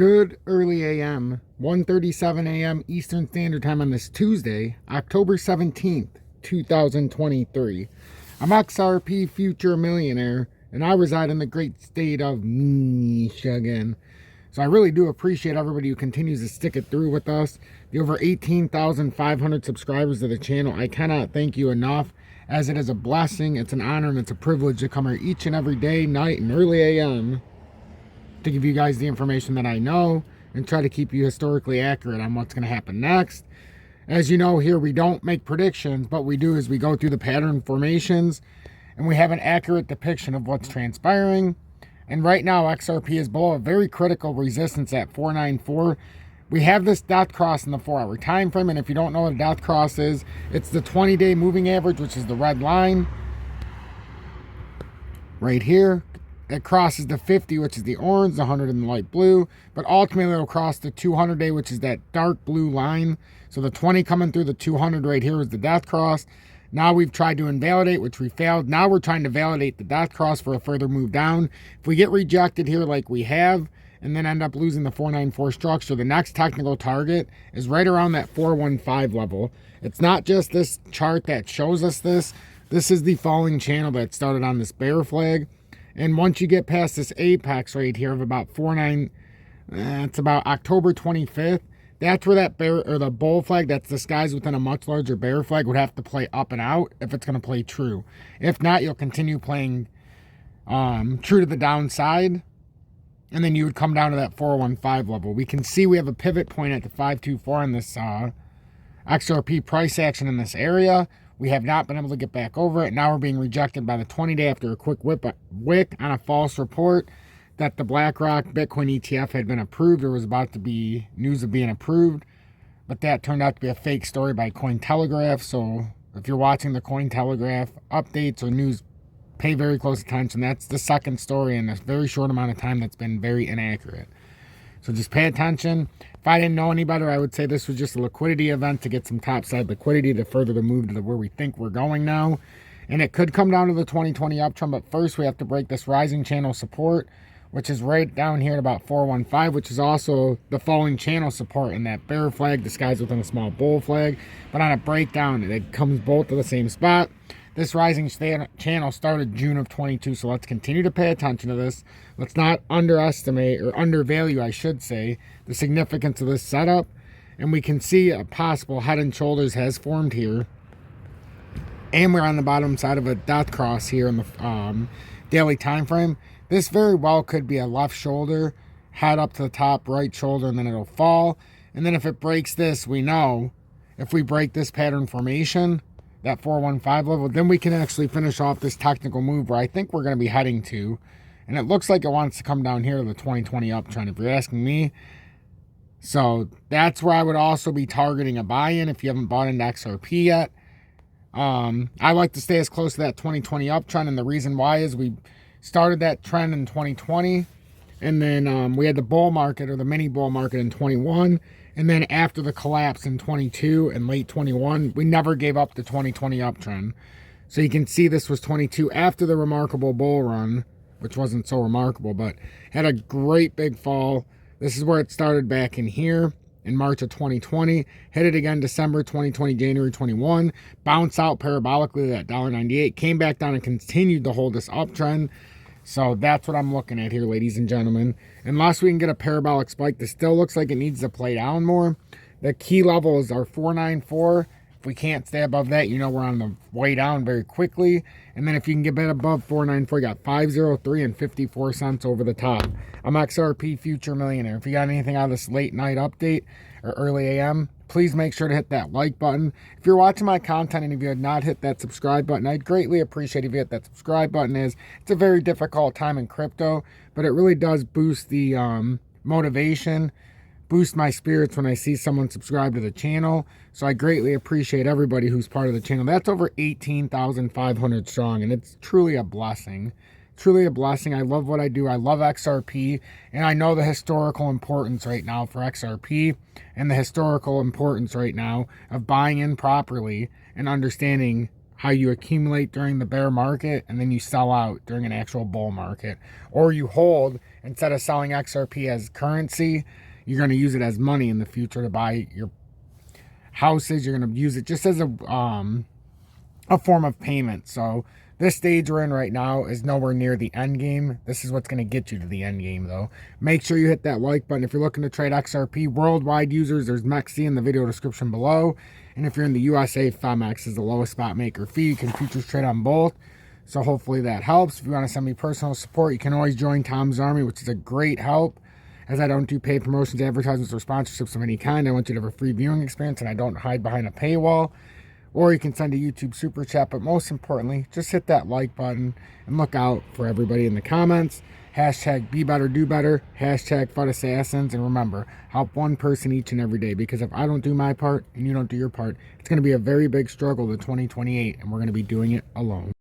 Good early AM, 1:37 a.m. Eastern Standard Time on this Tuesday, October 17th, 2023. I'm XRP Future Millionaire, and I reside in the great state of Michigan. So I really do appreciate everybody who continues to stick it through with us. The over 18,500 subscribers to the channel, I cannot thank you enough, as it is a blessing, it's an honor, and it's a privilege to come here each and every day, night, and early AM to give you guys the information that I know and try to keep you historically accurate on what's going to happen next. As you know, here we don't make predictions, but we do is we go through the pattern formations and we have an accurate depiction of what's transpiring. And right now, XRP is below a very critical resistance at 494. We have this dot cross in the 4-hour time frame, and if you don't know what a dot cross is, it's the 20-day moving average, which is the red line right here. It crosses the 50, which is the orange, the 100 in the light blue, but ultimately it'll cross the 200-day, which is that dark blue line. So the 20 coming through the 200 right here is the dot cross. Now we've tried to invalidate, which we failed. Now we're trying to validate the dot cross for a further move down. If we get rejected here like we have, and then end up losing the 494 structure, the next technical target is right around that 415 level. It's not just this chart that shows us this. This is the falling channel that started on this bear flag. And once you get past this apex right here of about 49, it's about October 25th, that's where that bear or the bull flag that's disguised within a much larger bear flag would have to play up and out if it's going to play true. If not, you'll continue playing true to the downside, and then you would come down to that 415 level. We can see we have a pivot point at the 524 on this XRP price action in this area. We have not been able to get back over it. Now we're being rejected by the 20-day after a quick wick on a false report that the BlackRock Bitcoin ETF had been approved, or was about to be news of being approved. But that turned out to be a fake story by Cointelegraph. So if you're watching the Cointelegraph updates or news, pay very close attention. That's the second story in a very short amount of time that's been very inaccurate. So just pay attention. If I didn't know any better, I would say this was just a liquidity event to get some topside liquidity to further the move to where we think we're going now. And it could come down to the 2020 uptrend, but first we have to break this rising channel support, which is right down here at about 415, which is also the falling channel support in that bear flag disguised within a small bull flag. But on a breakdown, it comes both to the same spot. This rising channel started June of 22, so let's continue to pay attention to this. Let's not underestimate, or undervalue, I should say, the significance of this setup. And we can see a possible head and shoulders has formed here. And we're on the bottom side of a dot cross here in the daily time frame. This very well could be a left shoulder, head up to the top, right shoulder, and then it'll fall. And then if it breaks this, we know if we break this pattern formation, that 415 level, then we can actually finish off this technical move where I think we're going to be heading to. And it looks like it wants to come down here to the 2020 uptrend, if you're asking me. So that's where I would also be targeting a buy-in if you haven't bought into XRP yet. I like to stay as close to that 2020 uptrend, and the reason why is we started that trend in 2020, and then we had the bull market, or the mini bull market, in 21. And then after the collapse in 22 and late 21, we never gave up the 2020 uptrend. So you can see this was 22 after the remarkable bull run, which wasn't so remarkable, but had a great big fall. This is where it started back in here in March of 2020. Hit it again December 2020, January 21. Bounced out parabolically at $1.98. Came back down and continued to hold this uptrend. So that's what I'm looking at here, ladies and gentlemen. Unless we can get a parabolic spike, this still looks like it needs to play down more. The key levels are 494. If we can't stay above that, you know we're on the way down very quickly. And then if you can get bit above 494, you got 503 and 54 cents over the top. I'm XRP Future Millionaire. If you got anything out of this late night update or early AM, please make sure to hit that like button. If you're watching my content and if you had not hit that subscribe button, I'd greatly appreciate if you hit that subscribe button. It's a very difficult time in crypto, but it really does boost the motivation, boost my spirits when I see someone subscribe to the channel. So I greatly appreciate everybody who's part of the channel. That's over 18,500 strong, and it's truly a blessing. Truly a blessing. I love what I do. I love XRP, and I know the historical importance right now for XRP, and the historical importance right now of buying in properly and understanding how you accumulate during the bear market and then you sell out during an actual bull market. Or you hold, instead of selling XRP as currency, you're going to use it as money in the future to buy your houses. You're going to use it just as a form of payment. So this stage we're in right now is nowhere near the end game. This is what's going to get you to the end game, though. Make sure you hit that like button. If you're looking to trade XRP worldwide users, there's MEXC in the video description below. And if you're in the USA, FEMX is the lowest spot maker fee. You can futures trade on both. So hopefully that helps. If you want to send me personal support, you can always join Tom's Army, which is a great help. As I don't do paid promotions, advertisements, or sponsorships of any kind, I want you to have a free viewing experience, and I don't hide behind a paywall. Or you can send a YouTube super chat, but most importantly, just hit that like button and look out for everybody in the comments. Hashtag be better, do better. Hashtag FUD Assassins. And remember, help one person each and every day, because if I don't do my part and you don't do your part, it's going to be a very big struggle to 2028, and we're going to be doing it alone.